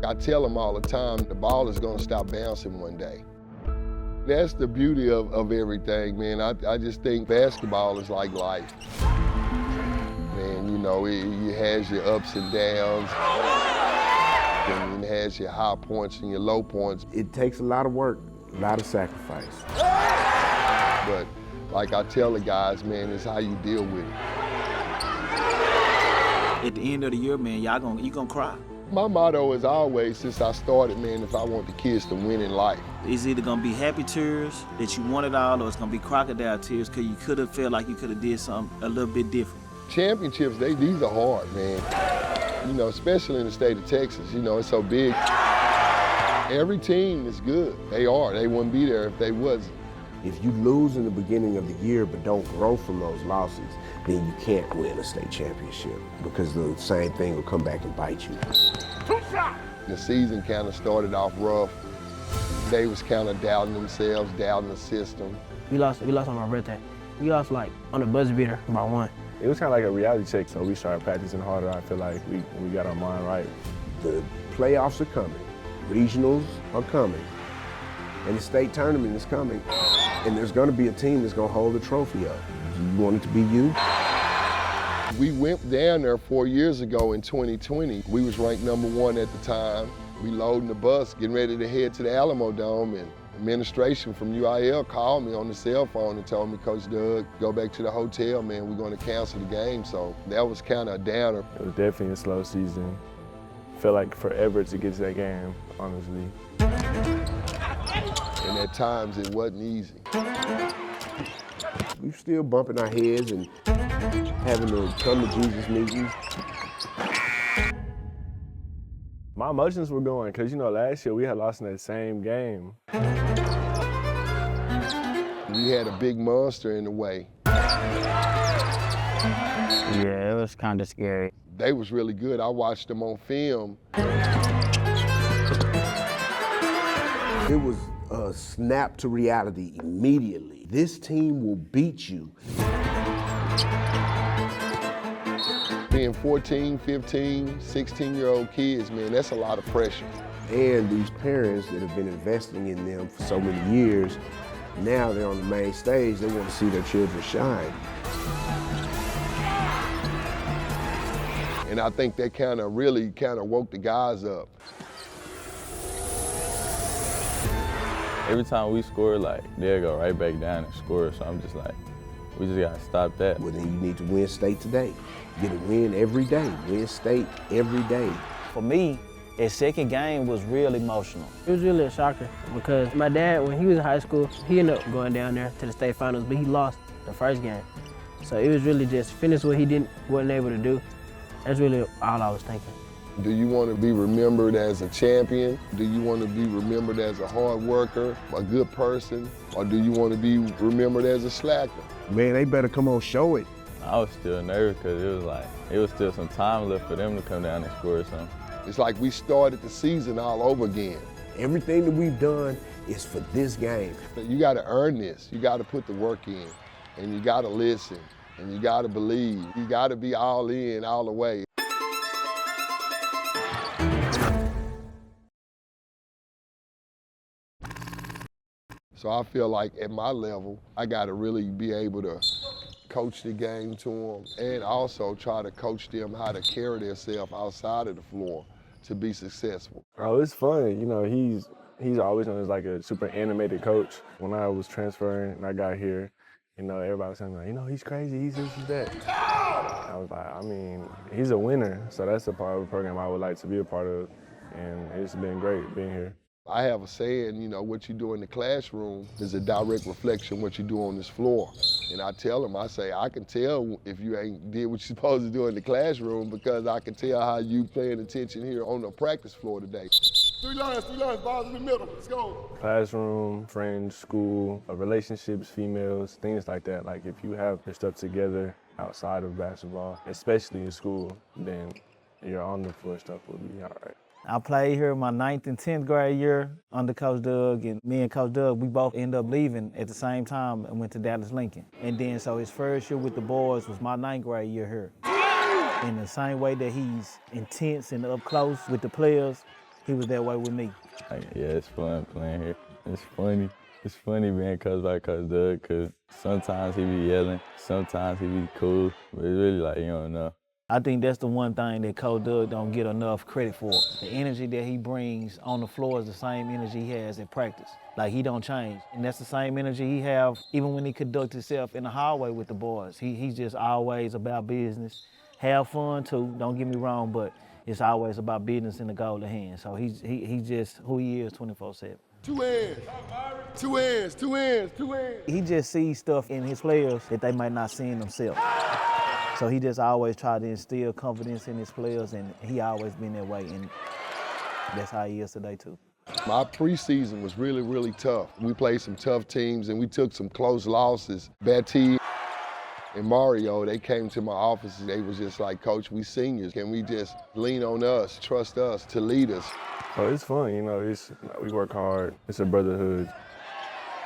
I tell them all the time, the ball is gonna stop bouncing one day. That's the beauty of everything, man. I just think basketball is like life. Man, you know, it has your ups and downs, and it has your high points and your low points. It takes a lot of work, a lot of sacrifice. But like I tell the guys, man, it's how you deal with it. At the end of the year, man, you gonna cry. My motto is always, since I started, man, if I want the kids to win in life. It's either gonna be happy tears that you want it all, or it's gonna be crocodile tears because you could have felt like you could have did something a little bit different. Championships, these are hard, man. You know, especially in the state of Texas, you know, it's so big. Every team is good. They are. They wouldn't be there if they wasn't. If you lose in the beginning of the year but don't grow from those losses, then you can't win a state championship because the same thing will come back and bite you. The season kind of started off rough. They was kind of doubting themselves, doubting the system. We lost on my birthday. We lost like on a buzzer beater by 1. It was kind of like a reality check, so we started practicing harder. I feel like we got our mind right. The playoffs are coming, regionals are coming, and the state tournament is coming. And there's gonna be a team that's gonna hold the trophy up. You want it to be you? We went down there 4 years ago in 2020. We was ranked #1 at the time. We loading the bus, getting ready to head to the Alamo Dome, and administration from UIL called me on the cell phone and told me, Coach Doug, go back to the hotel, man, we're gonna cancel the game. So that was kind of a downer. It was definitely a slow season. Felt like forever to get to that game, honestly. And at times it wasn't easy. We still bumping our heads and having to come to Jesus meetings. My emotions were going, because, you know, last year we had lost in that same game. We had a big monster in the way. Yeah, it was kind of scary. They was really good. I watched them on film. It was a snap to reality immediately. This team will beat you. Being 14, 15, 16-year-old kids, man, that's a lot of pressure. And these parents that have been investing in them for so many years, now they're on the main stage, they want to see their children shine. And I think that really woke the guys up. Every time we score, like, they'll go right back down and score. So I'm just like, we just gotta stop that. Well, then you need to win state today. Get a win every day. Win state every day. For me, his second game was real emotional. It was really a shocker because my dad, when he was in high school, he ended up going down there to the state finals, but he lost the first game. So it was really just finish what he wasn't able to do. That's really all I was thinking. Do you want to be remembered as a champion? Do you want to be remembered as a hard worker, a good person? Or do you want to be remembered as a slacker? Man, they better come on, show it. I was still nervous because it was still some time left for them to come down and score or something. It's like we started the season all over again. Everything that we've done is for this game. You got to earn this. You got to put the work in, and you got to listen, and you got to believe. You got to be all in, all the way. So I feel like at my level, I got to really be able to coach the game to them and also try to coach them how to carry themselves outside of the floor to be successful. Oh, it's fun. You know, he's always known as like a super animated coach. When I was transferring and I got here, you know, everybody was saying, like, you know, he's crazy, he's this, he's that. I was like, I mean, he's a winner. So that's a part of the program I would like to be a part of. And it's been great being here. I have a saying, you know, what you do in the classroom is a direct reflection of what you do on this floor. And I tell them, I say, I can tell if you ain't did what you're supposed to do in the classroom because I can tell how you paying attention here on the practice floor today. Three lines, balls in the middle, let's go. Classroom, friends, school, relationships, females, things like that. Like if you have your stuff together outside of basketball, especially in school, then your on the floor stuff will be all right. I played here my 9th and 10th grade year under Coach Doug, and me and Coach Doug, we both ended up leaving at the same time and went to Dallas Lincoln. And then so his first year with the boys was my 9th grade year here. In the same way that he's intense and up close with the players, he was that way with me. Like, yeah, it's fun playing here. It's funny. It's funny being coached by Coach Doug, because sometimes he be yelling, sometimes he be cool, but it's really like you don't know. I think that's the one thing that Coach Doug don't get enough credit for. The energy that he brings on the floor is the same energy he has at practice. Like, he don't change. And that's the same energy he have even when he conducts himself in the hallway with the boys. He's just always about business. Have fun too, don't get me wrong, but it's always about business in the goal at hand. So he's just who he is 24/7. Two ends, two ends, two ends, two ends. He just sees stuff in his players that they might not see in themselves. So he just always try to instill confidence in his players, and he always been that way, and that's how he is today too. My preseason was really, really tough. We played some tough teams, and we took some close losses. Betty and Mario, they came to my office, and they was just like, Coach, we seniors. Can we just lean on us, trust us to lead us? So it's fun, you know, we work hard. It's a brotherhood.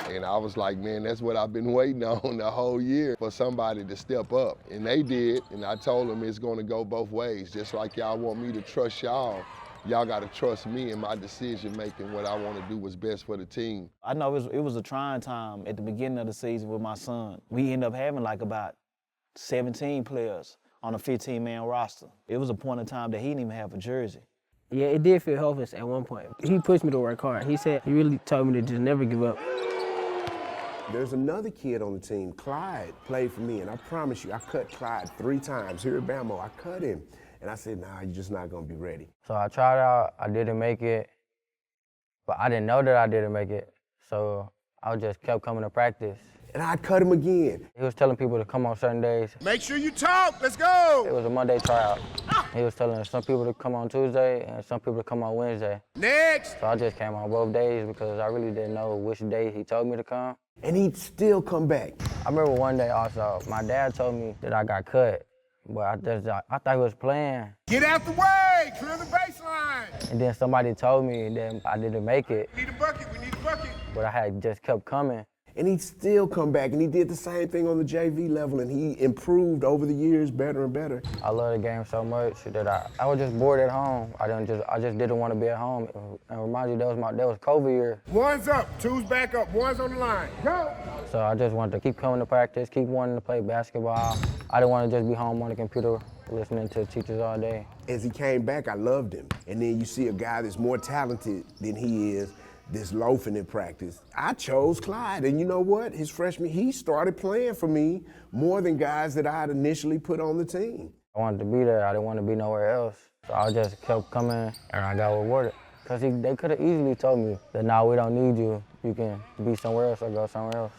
And I was like, man, that's what I've been waiting on the whole year, for somebody to step up. And they did, and I told them it's gonna go both ways. Just like y'all want me to trust y'all, y'all gotta trust me in my decision making. What I wanna do was best for the team. I know it was a trying time at the beginning of the season with my son. We ended up having like about 17 players on a 15-man roster. It was a point in time that he didn't even have a jersey. Yeah, it did feel hopeless at one point. He pushed me to work hard. He said he really told me to just never give up. There's another kid on the team, Clyde, played for me, and I promise you, I cut Clyde 3 times here at Bama. I cut him, and I said, nah, you're just not gonna be ready. So I tried out, I didn't make it, but I didn't know that I didn't make it. So I just kept coming to practice. And I cut him again. He was telling people to come on certain days. Make sure you talk, let's go. It was a Monday tryout. He was telling some people to come on Tuesday and some people to come on Wednesday. Next. So I just came on both days because I really didn't know which day he told me to come. And he'd still come back. I remember one day also, my dad told me that I got cut, but I thought he was playing. Get out the way, clear the baseline. And then somebody told me that I didn't make it. We need a bucket, we need a bucket. But I had just kept coming. And he'd still come back, and he did the same thing on the JV level, and he improved over the years better and better. I love the game so much that I was just bored at home. I just didn't want to be at home. And remind you, that was COVID year. One's up, two's back up, one's on the line. Go! So I just wanted to keep coming to practice, keep wanting to play basketball. I didn't want to just be home on the computer listening to teachers all day. As he came back, I loved him. And then you see a guy that's more talented than he is, this loafing in practice. I chose Clyde, and you know what? His freshman, he started playing for me more than guys that I had initially put on the team. I wanted to be there. I didn't want to be nowhere else. So I just kept coming, and I got rewarded. Because they could have easily told me that, nah, we don't need you. You can be somewhere else or go somewhere else.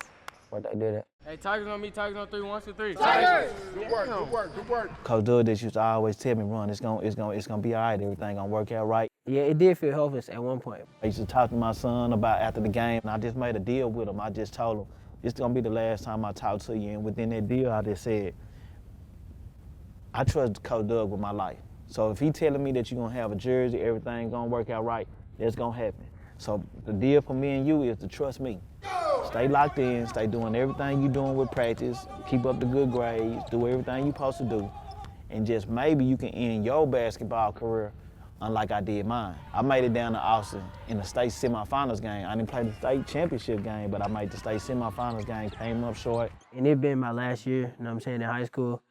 But they didn't. Hey, Tigers on me, Tigers on 3, 1, 2, 3. Tigers! Good work, good work, good work. Coach Doug just used to always tell me, Ron, it's gonna be all right, everything gonna work out right. Yeah, it did feel hopeless at one point. I used to talk to my son about after the game, and I just made a deal with him. I just told him, it's gonna be the last time I talk to you, and within that deal, I just said, I trust Coach Doug with my life. So if he telling me that you're gonna have a jersey, everything gonna work out right, that's gonna happen. So the deal for me and you is to trust me. Stay locked in, stay doing everything you're doing with practice, keep up the good grades, do everything you're supposed to do, and just maybe you can end your basketball career unlike I did mine. I made it down to Austin in the state semifinals game. I didn't play the state championship game, but I made the state semifinals game, came up short. And it been my last year, you know what I'm saying, in high school,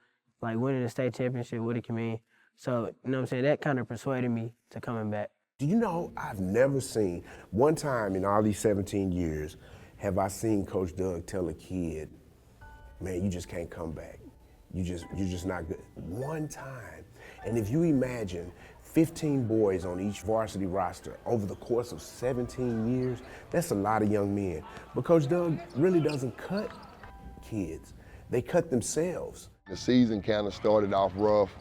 like winning the state championship, what it can mean. So, you know what I'm saying, that kind of persuaded me to coming back. Do you know, I've never seen, one time in all these 17 years, have I seen Coach Doug tell a kid, man, you just can't come back. You're just not good. One time. And if you imagine 15 boys on each varsity roster over the course of 17 years, that's a lot of young men. But Coach Doug really doesn't cut kids. They cut themselves. The season kind of started off rough.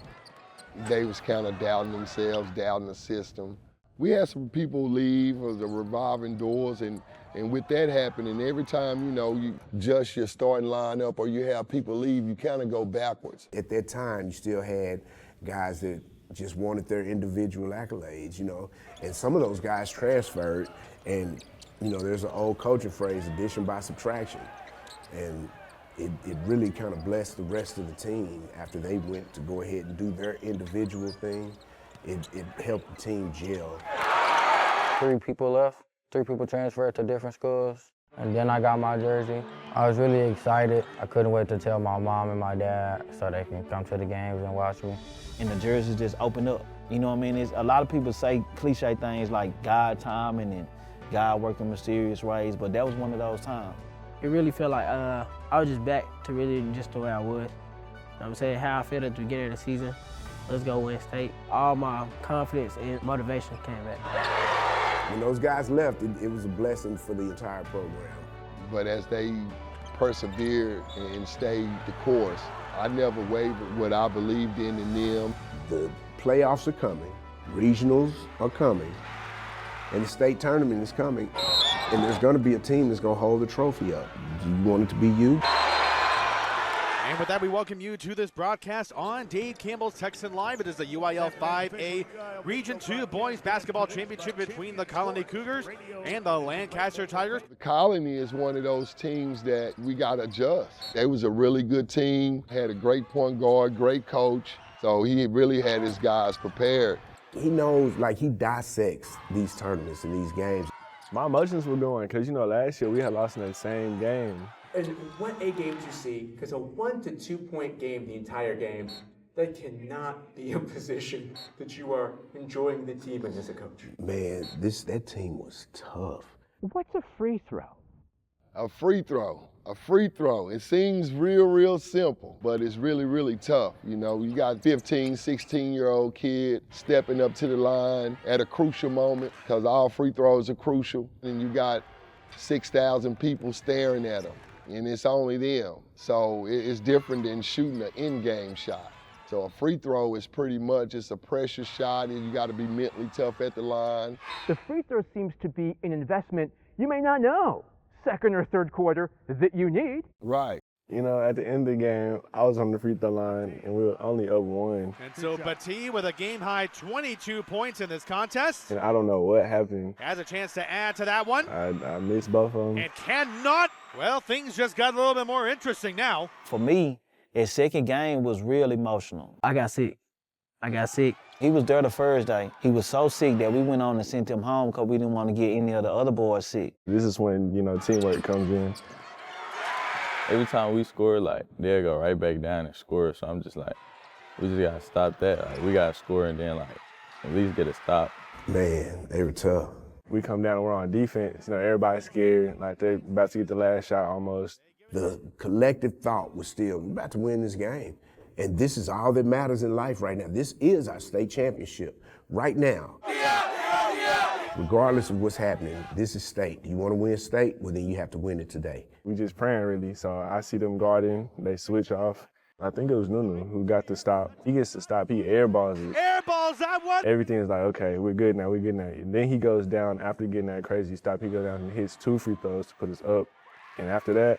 They was kind of doubting themselves, doubting the system. We had some people leave, or the revolving doors, and with that happening, every time, you know, you adjust your starting lineup or you have people leave, you kind of go backwards. At that time, you still had guys that just wanted their individual accolades, you know, and some of those guys transferred, and, you know, there's an old coaching phrase, addition by subtraction, and it really kind of blessed the rest of the team after they went to go ahead and do their individual thing. It helped the team gel. 3 people left. 3 people transferred to different schools. And then I got my jersey. I was really excited. I couldn't wait to tell my mom and my dad so they can come to the games and watch me. And the jerseys just open up. You know what I mean? A lot of people say cliche things like God timing and God working mysterious ways, but that was one of those times. It really felt like I was just back to really just the way I was. You know what I'm saying? How I felt at the beginning of the season. Let's go win state. All my confidence and motivation came back. When those guys left, it was a blessing for the entire program. But as they persevered and stayed the course, I never wavered what I believed in them. The playoffs are coming, regionals are coming, and the state tournament is coming. And there's going to be a team that's going to hold the trophy up. Do you want it to be you? And with that, we welcome you to this broadcast on Dave Campbell's Texan Live. It is the UIL 5A Region 2 Boys Basketball Championship between the Colony Cougars and the Lancaster Tigers. The Colony is one of those teams that we got to adjust. They was a really good team, had a great point guard, great coach, so he really had his guys prepared. He knows, like, he dissects these tournaments and these games. My emotions were going because, you know, last year we had lost in that same game. And what A games you see, because a 1 to 2 point game the entire game, that cannot be a position that you are enjoying the team in as a coach. Man, that team was tough. What's a free throw? A free throw. A free throw. It seems real simple, but it's really tough. You know, you got 15, 16-year-old kid stepping up to the line at a crucial moment, because all free throws are crucial, and you got 6,000 people staring at them, and it's only them. So it's different than shooting an in-game shot. So a free throw is pretty much, it's a pressure shot, and you got to be mentally tough at the line. The free throw seems to be an investment you may not know, second or third quarter, that you need. Right. You know, at the end of the game, I was on the free throw line, and we were only up 1. And so Batee with a game-high 22 points in this contest. And I don't know what happened. Has a chance to add to that one. I missed both of them. And cannot. Well, things just got a little bit more interesting now. For me, his second game was real emotional. I got sick. He was there the first day. He was so sick that we went on and sent him home because we didn't want to get any of the other boys sick. This is when, you know, teamwork comes in. Every time we score, like, they'll go right back down and score. So I'm just like, we just got to stop that. Like, we got to score and then, like, at least get a stop. Man, they were tough. We come down and we're on defense. You know, everybody's scared. Like, they're about to get the last shot almost. The collective thought was still, we're about to win this game. And this is all that matters in life right now. This is our state championship right now. Regardless of what's happening, this is state. You want to win state? Well, then you have to win it today. We just praying, really. So I see them guarding. They switch off. I think it was Nunu who got the stop. He gets the stop. He airballs it. Airballs that one. Everything is like, okay, we're good now. We're good now. And then he goes down after getting that crazy stop. He goes down and hits 2 free throws to put us up. And after that,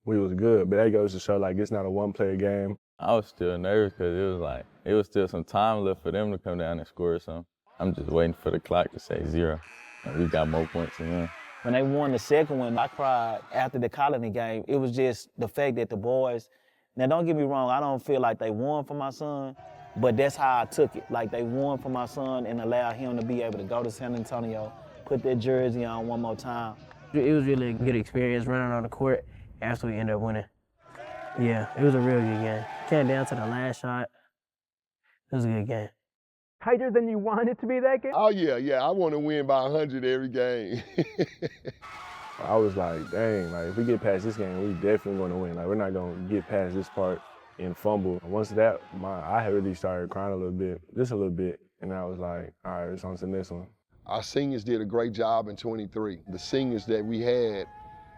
we was good. But that goes to show, like, it's not a one-player game. I was still nervous because it was like, it was still some time left for them to come down and score or something. I'm just waiting for the clock to say 0. And we got more points than them. When they won the second one, I cried after the Colony game. It was just the fact that the boys, now don't get me wrong, I don't feel like they won for my son, but that's how I took it. Like, they won for my son and allowed him to be able to go to San Antonio, put that jersey on one more time. It was really a good experience running on the court after we ended up winning. Yeah, it was a real good game. Came down to the last shot. It was a good game. Tighter than you want it to be that game? Oh, yeah. I want to win by 100 every game. I was like, dang, like, if we get past this game, we definitely going to win. Like, we're not going to get past this part and fumble. Once that, I had really started crying a little bit, just a little bit, and I was like, all right, it's on to the next one. Our seniors did a great job in 23. The seniors that we had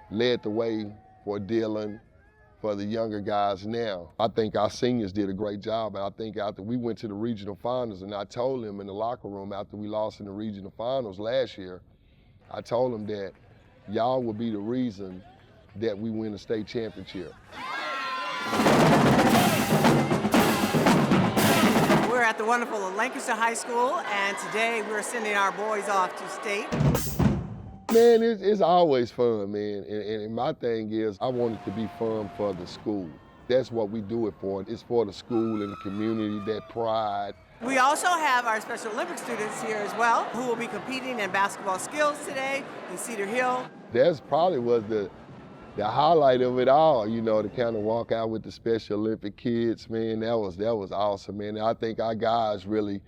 led the way for Dylan, for the younger guys now. I think our seniors did a great job, and I think after we went to the regional finals, and I told them in the locker room after we lost in the regional finals last year, I told them that y'all will be the reason that we win the state championship. We're at the wonderful Lancaster High School, and today we're sending our boys off to state. Man, it's always fun, man. And my thing is, I want it to be fun for the school. That's what we do it for. It's for the school and the community, that pride We also have our Special Olympics students here as well, who will be competing in basketball skills today in Cedar Hill. That's probably was the highlight of it all, you know, to kind of walk out with the Special Olympic kids, man. That was awesome, man. I think our guys really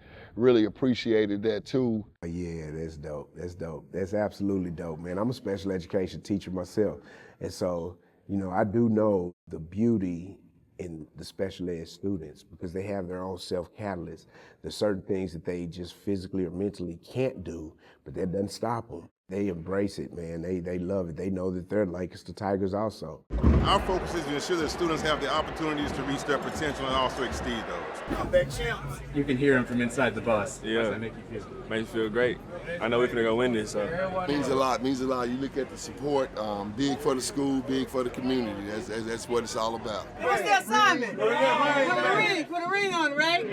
appreciated that too. Yeah, that's dope. That's dope. That's absolutely dope, man. I'm a special education teacher myself, and so, you know, I do know the beauty in the special ed students because they have their own self-catalyst. There's certain things that they just physically or mentally can't do, but that doesn't stop them. They embrace it, man. They love it. They know that they're Lancaster Tigers also. Our focus is to ensure that students have the opportunities to reach their potential and also exceed those. Comeback champs. You can hear him from inside the bus. Yeah. How does that make you feel? Makes me feel great. I know we're gonna go win this, so. Means a lot, means a lot. You look at the support, big for the school, big for the community. That's what it's all about. What's the assignment? Put a ring on it, right?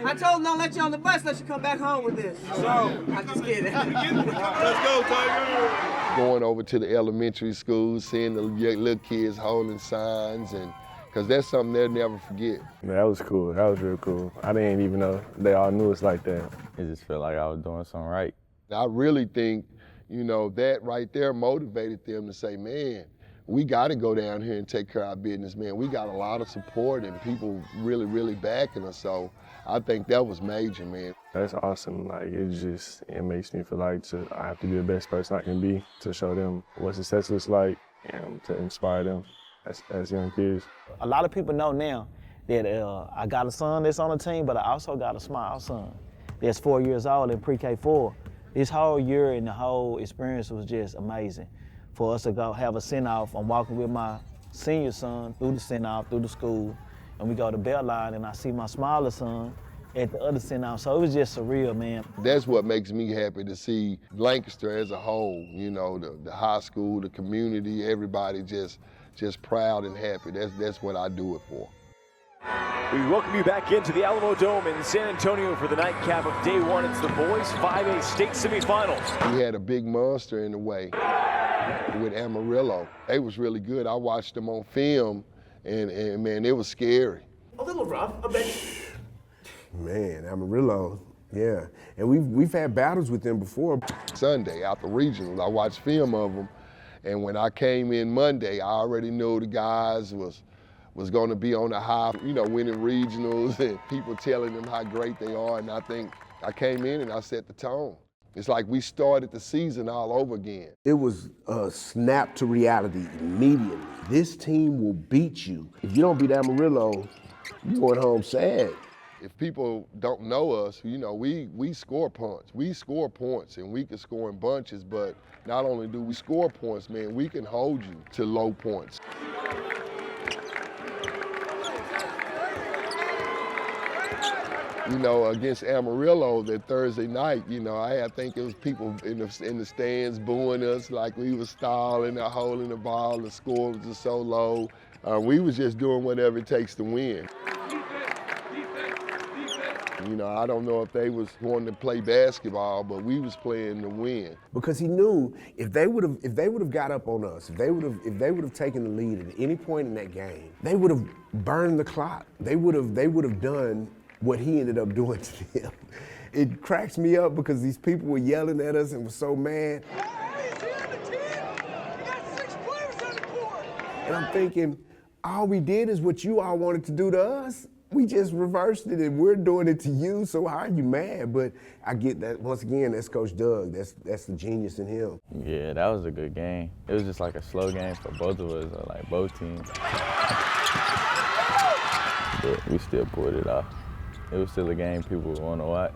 I told them don't let you on the bus unless you come back home with this. So, I'm just kidding. Let's go, Tiger! Going over to the elementary schools, seeing the little kids holding signs, and because that's something they'll never forget. Man, that was cool. That was real cool. I didn't even know they all knew us like that. It just felt like I was doing something right. I really think, you know, that right there motivated them to say, man, we got to go down here and take care of our business, man. We got a lot of support and people really backing us. So I think that was major, man. That's awesome. Like, it makes me feel like I have to be the best person I can be to show them what success looks like and to inspire them as young kids. A lot of people know now that I got a son that's on the team, but I also got a small son that's 4 years old in pre-K4. This whole year and the whole experience was just amazing. For us to go have a send-off, I'm walking with my senior son through the send-off, through the school, and we go to Belline and I see my smaller son at the other send-off. So it was just surreal, man. That's what makes me happy to see Lancaster as a whole, you know, the high school, the community, everybody just proud and happy. That's what I do it for. We welcome you back into the Alamo Dome in San Antonio for the nightcap of day one. It's the boys 5A state semifinals. We had a big monster in the way with Amarillo. They was really good. I watched them on film, and man, it was scary. A little rough, I bet. Man, Amarillo, yeah. And we've had battles with them before. Sunday, after regionals, I watched film of them, and when I came in Monday, I already knew the guys was going to be on the high, you know, winning regionals and people telling them how great they are. And I think I came in and I set the tone. It's like we started the season all over again. It was a snap to reality immediately. This team will beat you. If you don't beat Amarillo, you're going home sad. If people don't know us, you know, we score points. We score points and we can score in bunches, but not only do we score points, man, we can hold you to low points. You know, against Amarillo that Thursday night, you know, I think it was people in the stands booing us like we was stalling or holding the ball. The score was just so low. We was just doing whatever it takes to win. You know, I don't know if they was going to play basketball, but we was playing to win. Because he knew if they would have got up on us, if they would have taken the lead at any point in that game, they would have burned the clock. They would have done what he ended up doing to them. It cracks me up because these people were yelling at us and were so mad. And I'm thinking, all we did is what you all wanted to do to us. We just reversed it and we're doing it to you, so how are you mad? But I get that, once again, that's Coach Doug. That's the genius in him. Yeah, that was a good game. It was just like a slow game for both of us, like both teams. But we still pulled it off. It was still a game people would want to watch.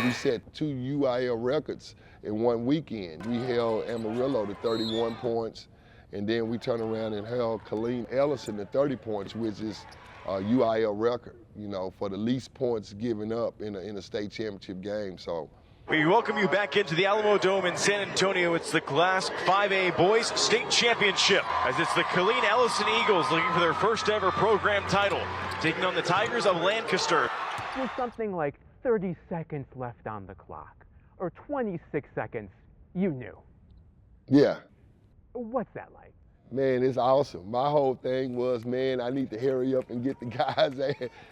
We set 2 UIL records in one weekend. We held Amarillo to 31 points, and then we turned around and held Colleen Ellison to 30 points, which is a UIL record, you know, for the least points given up in a state championship game. So. We welcome you back into the Alamo Dome in San Antonio. It's the Class 5A Boys State Championship, as it's the Colleen Ellison Eagles looking for their first ever program title, taking on the Tigers of Lancaster. With something like 30 seconds left on the clock, or 26 seconds, you knew. Yeah. What's that like? Man, it's awesome. My whole thing was, man, I need to hurry up and get the guys,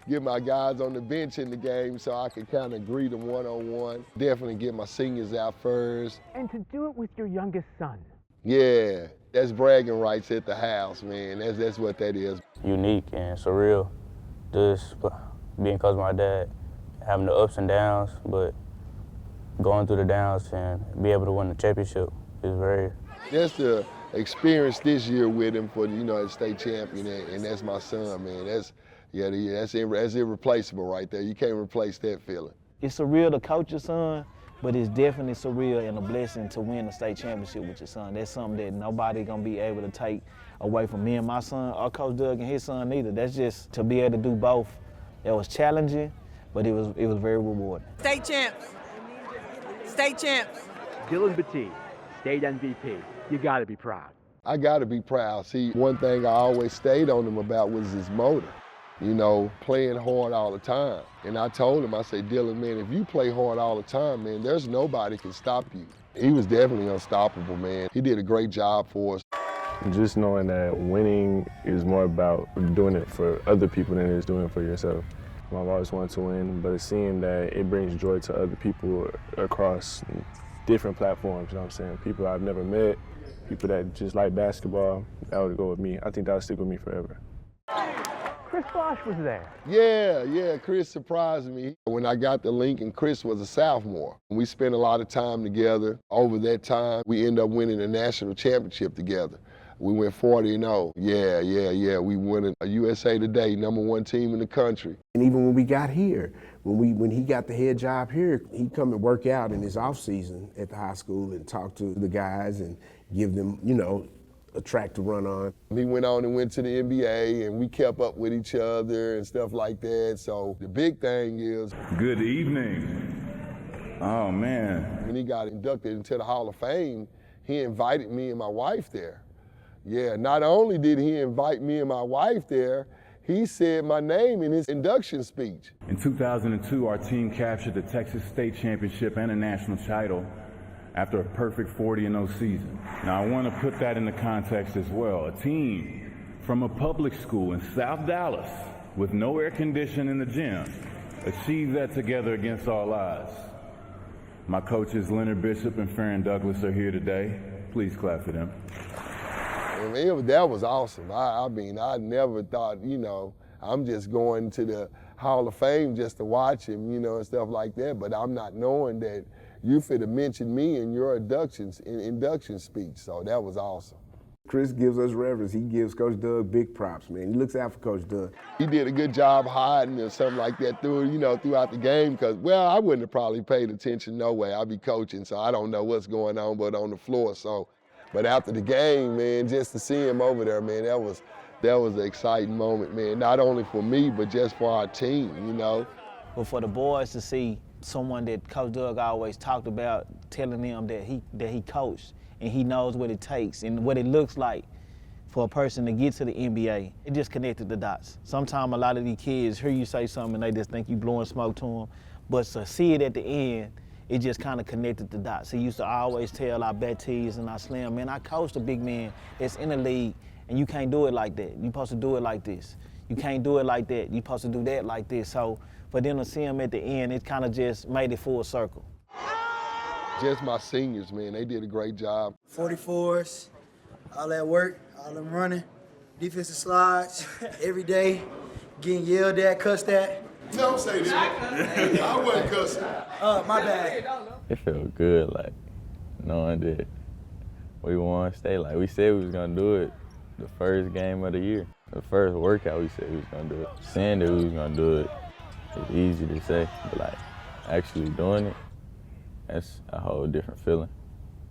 get my guys on the bench in the game so I can kind of greet them one-on-one. Definitely get my seniors out first. And to do it with your youngest son. Yeah, that's bragging rights at the house, man. That's what that is. Unique and surreal, just being close to my dad, having the ups and downs, but going through the downs and be able to win the championship is very. Just to experience this year with him for the state champion, and that's my son, man. That's irreplaceable right there. You can't replace that feeling. It's surreal to coach your son, but it's definitely surreal and a blessing to win a state championship with your son. That's something that nobody gonna be able to take away from me and my son, or Coach Doug and his son either. That's just to be able to do both. It was challenging, but it was very rewarding. State champs. State champs. Dylan Batiste, state MVP. You gotta be proud. I gotta be proud. See, one thing I always stayed on him about was his motor. Playing hard all the time. And I told him, I said, Dylan, man, if you play hard all the time, man, there's nobody can stop you. He was definitely unstoppable, man. He did a great job for us. Just knowing that winning is more about doing it for other people than it is doing it for yourself. I've always wanted to win, but seeing that it brings joy to other people across different platforms, you know what I'm saying? People I've never met, people that just like basketball, that would go with me. I think that would stick with me forever. Chris Bosh was there. Yeah, Chris surprised me. When I got to Lincoln, Chris was a sophomore. We spent a lot of time together. Over that time, we ended up winning a national championship together. We went 40-0. Yeah. We won a USA Today, #1 team in the country. And even when we got here, when he got the head job here, he'd come and work out in his off season at the high school and talk to the guys and give them, a track to run on. He went on and went to the NBA, and we kept up with each other and stuff like that. So the big thing is... Good evening. Oh, man. When he got inducted into the Hall of Fame, he invited me and my wife there. Yeah, not only did he invite me and my wife there, he said my name in his induction speech. In 2002, our team captured the Texas State Championship and a national title after a perfect 40-0 season. Now, I want to put that into context as well. A team from a public school in South Dallas with no air conditioning in the gym achieved that together against all odds. My coaches Leonard Bishop and Farron Douglas are here today. Please clap for them. That was awesome. I never thought, I'm just going to the Hall of Fame just to watch him, and stuff like that. But I'm not knowing that you finna mention me in your induction speech. So that was awesome. Chris gives us reverence. He gives Coach Doug big props, man. He looks out for Coach Doug. He did a good job hiding or something like that throughout the game because, I wouldn't have probably paid attention no way. I'd be coaching, so I don't know what's going on but on the floor. But after the game, man, just to see him over there, man, that was an exciting moment, man. Not only for me, but just for our team, But for the boys to see someone that Coach Doug always talked about, telling them that he coached and he knows what it takes and what it looks like for a person to get to the NBA, it just connected the dots. Sometimes a lot of these kids hear you say something and they just think you blowing smoke to them, but to see it at the end, it just kind of connected the dots. He used to always tell our Batties and our Slim, man, I coached a big man that's in the league and you can't do it like that. You're supposed to do it like this. You can't do it like that. You're supposed to do that like this. So for them to see him at the end, it kind of just made it full circle. Just my seniors, man, they did a great job. 44s, all that work, all them running, defensive slides, every day, getting yelled at, cussed at. Don't say that. I wasn't cussing. My bad. It felt good, knowing that we won state. We said we was gonna do it the first game of the year. The first workout we said we was gonna do it. Saying that we was gonna do it, it's easy to say, but actually doing it, that's a whole different feeling.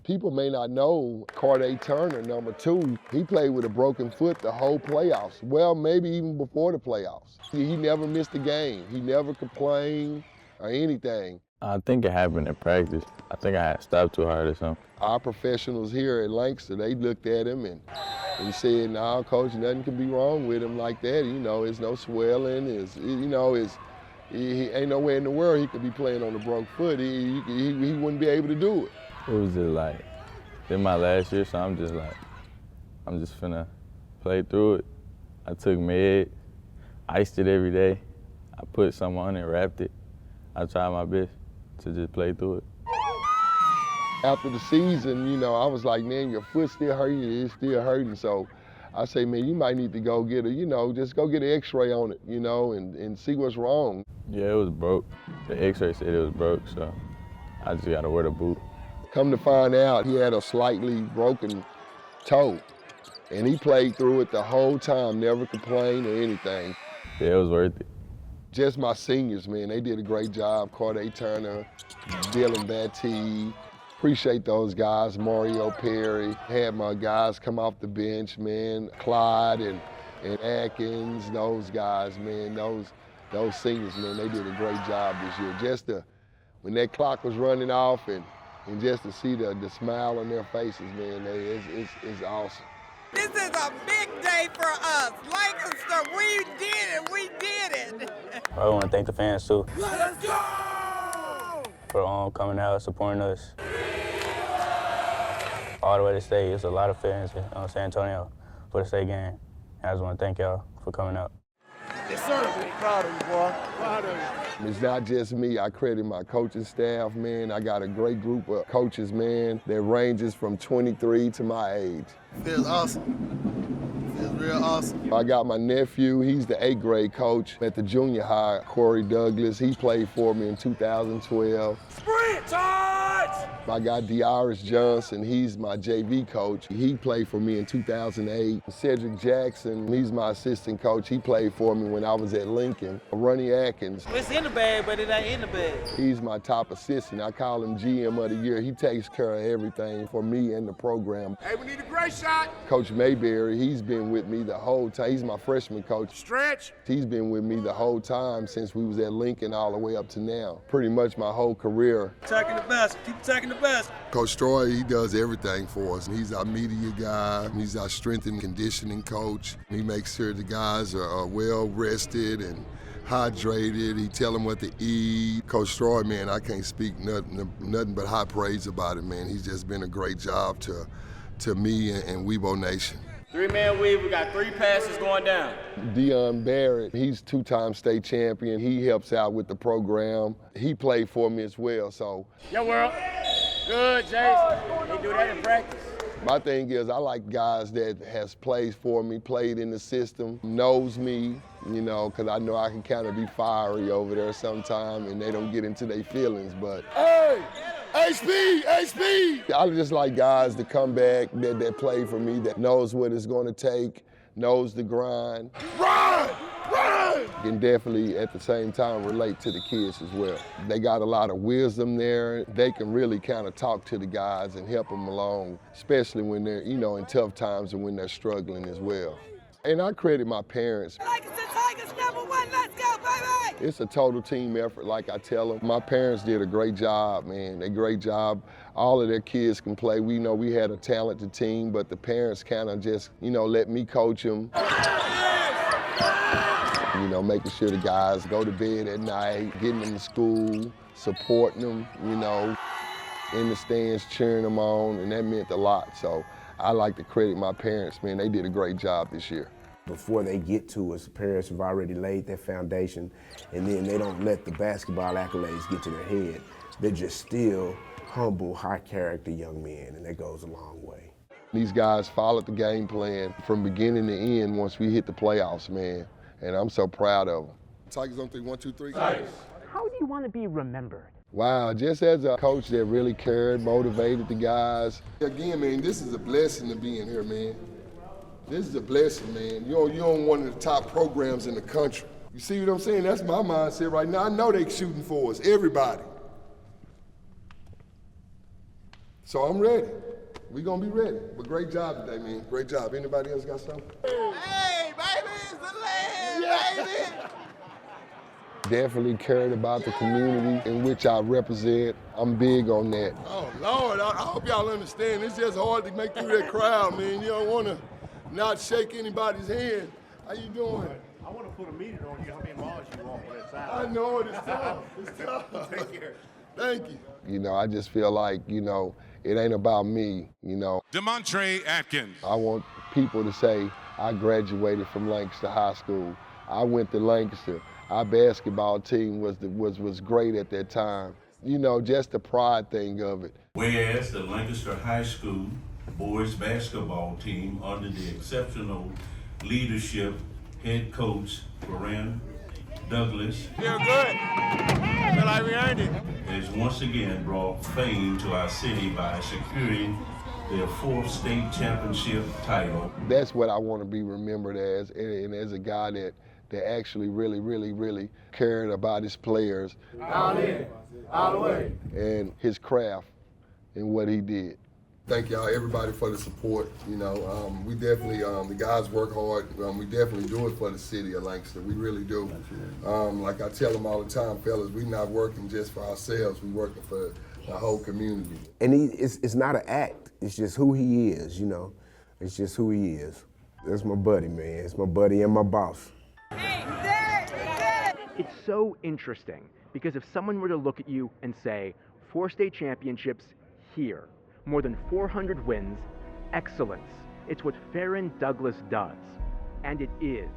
People may not know Corday Turner, #2. He played with a broken foot the whole playoffs. Well, maybe even before the playoffs. He never missed a game. He never complained or anything. I think it happened in practice. I think I had stopped too hard or something. Our professionals here at Lancaster, they looked at him and said, "No, coach, nothing can be wrong with him like that. It's no swelling. He ain't nowhere in the world he could be playing on a broke foot. He wouldn't be able to do it." It was just in my last year, so I'm just I'm just finna play through it. I took meds, iced it every day. I put something on it, wrapped it. I tried my best to just play through it. After the season, you know, I was like, man, your foot's still hurting, it's still hurting. So I say, man, you might need to go get just go get an x-ray on it, and see what's wrong. Yeah, it was broke. The x-ray said it was broke, so I just gotta wear the boot. Come to find out, he had a slightly broken toe. And he played through it the whole time, never complained or anything. Yeah, it was worth it. Just my seniors, man, they did a great job. Corday Turner, Dylan Batty. Appreciate those guys, Mario Perry. Had my guys come off the bench, man. Clyde and Atkins, those guys, man, those seniors, man, they did a great job this year. When that clock was running off and just to see the smile on their faces, man, it's awesome. This is a big day for us. Lancaster, we did it. I want to thank the fans too. Let's go! For coming out, supporting us. All the way to state, it's a lot of fans in San Antonio for the state game. I just want to thank y'all for coming out. Yes, sir. Proud of you, boy. Proud of you. It's not just me. I credit my coaching staff, man. I got a great group of coaches, man, that ranges from 23 to my age. Feels awesome. Feels real awesome. I got my nephew. He's the 8th grade coach at the junior high, Corey Douglas. He played for me in 2012. Sprint charge! I got DeIris Johnson. He's my JV coach. He played for me in 2008. Cedric Jackson, he's my assistant coach. He played for me when I was at Lincoln. Ronnie Atkins. It's in the bag, but it ain't in the bag. He's my top assistant. I call him GM of the year. He takes care of everything for me and the program. Hey, we need a great shot. Coach Mayberry, he's been with me the whole time. He's my freshman coach. Stretch. He's been with me the whole time since we was at Lincoln all the way up to now. Pretty much my whole career. Attacking the best. Keep attacking the best. Coach Troy, he does everything for us. He's our media guy. He's our strength and conditioning coach. He makes sure the guys are well rested and hydrated. He tell them what to eat. Coach Troy, man, I can't speak nothing but high praise about it, man. He's just been a great job to me and Weibo Nation. 3-man weave, we got 3 passes going down. Deion Barrett, he's 2-time state champion. He helps out with the program. He played for me as well, so. Yo, world. Good, Jason. They do that in practice. My thing is I like guys that has played for me, played in the system, knows me, because I know I can kind of be fiery over there sometime and they don't get into their feelings, but. Hey! HP! I just like guys that come back, that play for me, that knows what it's going to take, knows the grind. Run! Run! And definitely at the same time relate to the kids as well. They got a lot of wisdom there. They can really kind of talk to the guys and help them along, especially when they're, in tough times and when they're struggling as well. And I credit my parents. Lancaster Tigers #1, let's go, baby! It's a total team effort, like I tell them. My parents did a great job, man. A great job. All of their kids can play. We know we had a talented team, but the parents kind of just, let me coach them. Making sure the guys go to bed at night, getting them to school, supporting them, in the stands, cheering them on, and that meant a lot. So I like to credit my parents, man. They did a great job this year. Before they get to us, parents have already laid their foundation, and then they don't let the basketball accolades get to their head. They're just still humble, high-character young men, and that goes a long way. These guys followed the game plan from beginning to end once we hit the playoffs, man, and I'm so proud of them. Tigers on 3, 1, 2, 3. How do you want to be remembered? Wow, just as a coach that really cared, motivated the guys. Again, man, this is a blessing to be in here, man. This is a blessing, man. You're on one of the top programs in the country. You see what I'm saying? That's my mindset right now. I know they're shooting for us, everybody. So I'm ready. We're going to be ready. But great job today, man. Great job. Anybody else got something? Hey, baby, it's the land, baby! Definitely cared about the community in which I represent. I'm big on that. Oh, Lord, I hope y'all understand. It's just hard to make through that crowd, man. You don't want to not shake anybody's hand. How you doing? I want to put a meter on you, how many miles you walk on that side. I know it. It's tough. It's tough. Take care. Thank you. I just feel like, it ain't about me, DeMontre Atkins. I want people to say, I graduated from Lancaster High School. I went to Lancaster. Our basketball team was great at that time. You know, just the pride thing of it. Whereas the Lancaster High School boys basketball team, under the exceptional leadership head coach Corinne Douglas, feel good. I feel like we earned it. has once again brought fame to our city by securing their 4th state championship title. That's what I want to be remembered as, and as a guy that actually really cared about his players. All in, all the way. And his craft and what he did. Thank y'all, everybody, for the support. You know, we definitely, the guys work hard. We definitely do it for the city of Lancaster. We really do. Like I tell them all the time, fellas, we not working just for ourselves. We working for the whole community. And it's not an act. It's just who he is, you know. It's just who he is. That's my buddy, man. It's my buddy and my boss. It's so interesting because if someone were to look at you and say, 4 state championships here, more than 400 wins, excellence, it's what Farron Douglas does. And it is.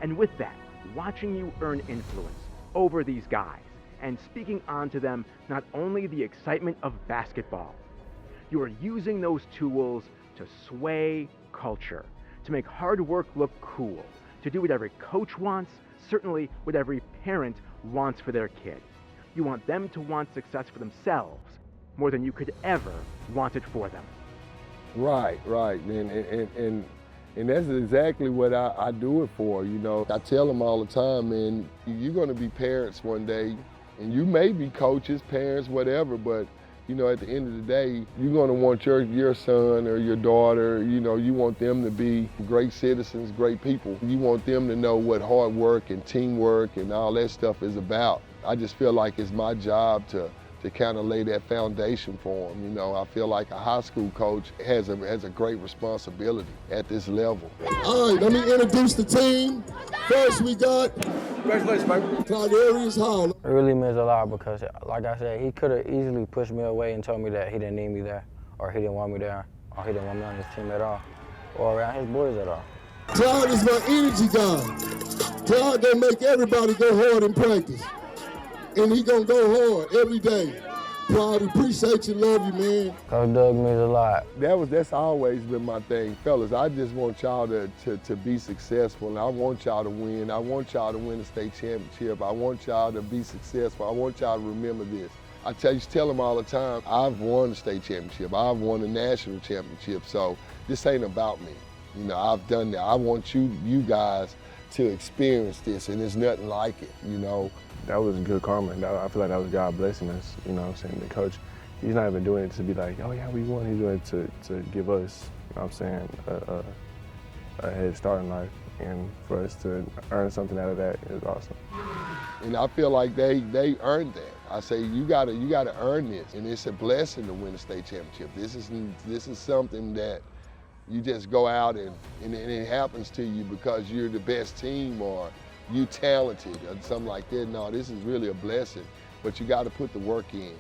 And with that, watching you earn influence over these guys and speaking onto them not only the excitement of basketball, you are using those tools to sway culture, to make hard work look cool, to do what every coach wants, certainly what every parent wants for their kid. You want them to want success for themselves more than you could ever want it for them. Right, and that's exactly what I do it for, you know. I tell them all the time, man, you're gonna be parents one day, and you may be coaches, parents, whatever, but you know, at the end of the day, you're gonna want your son or your daughter, you know, you want them to be great citizens, great people. You want them to know what hard work and teamwork and all that stuff is about. I just feel like it's my job to kind of lay that foundation for them. You know, I feel like a high school coach has a great responsibility at this level. All right, let me introduce the team. First, we got Congratulations, baby. Claudarius Hall. It really means a lot because, like I said, he could have easily pushed me away and told me that he didn't need me there, or he didn't want me there, or he didn't want me on his team at all, or around his boys at all. Clyde is my energy guy. Clyde gonna make everybody go hard in practice. And he gonna go hard every day. Clyde, we appreciate you, love you, man. Coach Doug means a lot. That's always been my thing. Fellas, I just want y'all to be successful, and I want y'all to win. I want y'all to win a state championship. I want y'all to be successful. I want y'all to remember this. I tell them all the time, I've won a state championship. I've won a national championship, so this ain't about me. You know, I've done that. I want you guys to experience this, and there's nothing like it, you know. That was good karma. I feel like that was God blessing us, you know what I'm saying? The coach, he's not even doing it to be like, oh yeah, we won. He's doing it to give us, you know what I'm saying, a head start in life. And for us to earn something out of that is awesome. And I feel like they earned that. I say you gotta earn this, and it's a blessing to win a state championship. This is something that you just go out and it happens to you because you're the best team or you talented or something like that. No, this is really a blessing, but you got to put the work in,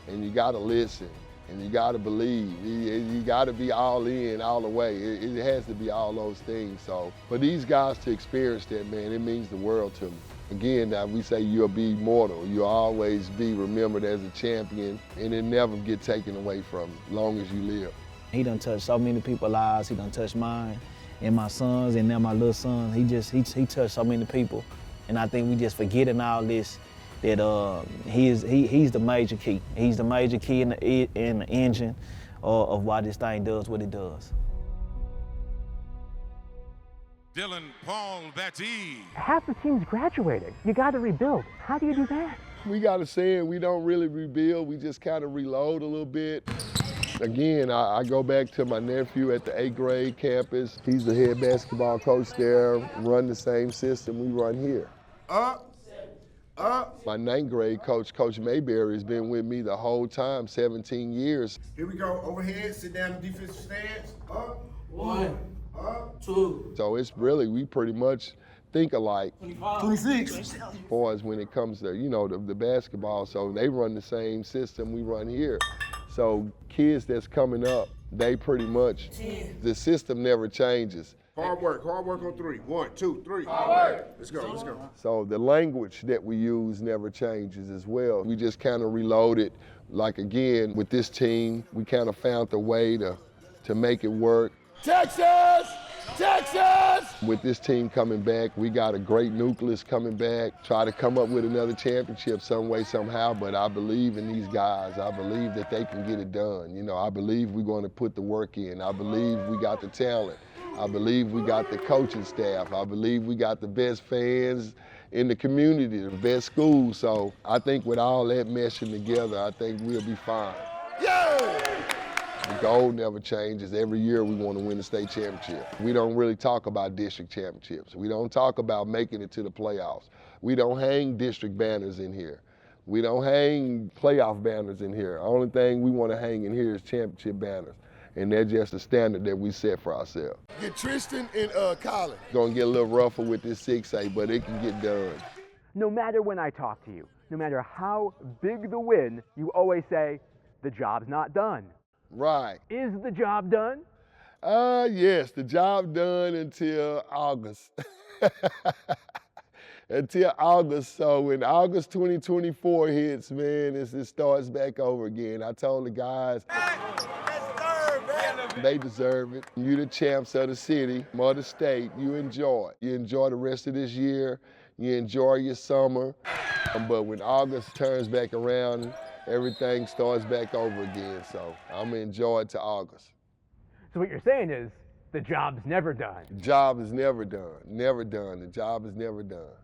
and you got to listen, and you got to believe. You got to be all in, all the way. It has to be all those things. So for these guys to experience that, man, it means the world to me. Again, now we say you'll be immortal. You'll always be remembered as a champion, and it never get taken away from you, as long as you live. He done touched so many people's lives. He done touched mine and my sons, and now my little son. He touched so many people, and I think we just forgetting all this, that he's the major key. He's the major key in the engine of why this thing does what it does. Dylan Paul Batty. Half the team's graduating. You got to rebuild. How do you do that? We got a saying, we don't really rebuild, we just kind of reload a little bit. Again, I go back to my nephew at the 8th grade campus. He's the head basketball coach there, run the same system we run here. My 9th grade coach, Coach Mayberry, has been with me the whole time, 17 years. Here we go, overhead, sit down in defensive stance, up. 1, 2. So it's really, we pretty much think alike. 26. As far as when it comes to, you know, the basketball. So they run the same system we run here. So kids that's coming up they pretty much, the system never changes. Hard work on three. 1, 2, 3. Let's go. So the language that we use never changes as well. We just kind of reloaded. Like again, with this team, we kind of found a way to make it work. Texas! Texas! With this team coming back, we got a great nucleus coming back. Try to come up with another championship some way, somehow, but I believe in these guys. I believe that they can get it done. You know, I believe we're going to put the work in. I believe we got the talent. I believe we got the coaching staff. I believe we got the best fans in the community, the best schools. So I think with all that meshing together, I think we'll be fine. Yeah! The goal never changes. Every year we want to win the state championship. We don't really talk about district championships. We don't talk about making it to the playoffs. We don't hang district banners in here. We don't hang playoff banners in here. The only thing we want to hang in here is championship banners. And that's just the standard that we set for ourselves. Get Tristan and Colin. Gonna get a little rougher with this 6A, but it can get done. No matter when I talk to you, no matter how big the win, you always say, the job's not done. Right. Is the job done? Yes, the job done until August. Until August. So when August 2024 hits, man, it starts back over again. I told the guys, they deserve it. You the champs of the city, of the state. You enjoy it. You enjoy the rest of this year. You enjoy your summer. But when August turns back around, everything starts back over again. So I'm gonna enjoy it to August. So what you're saying is the job's never done. The job is never done. Never done. The job is never done.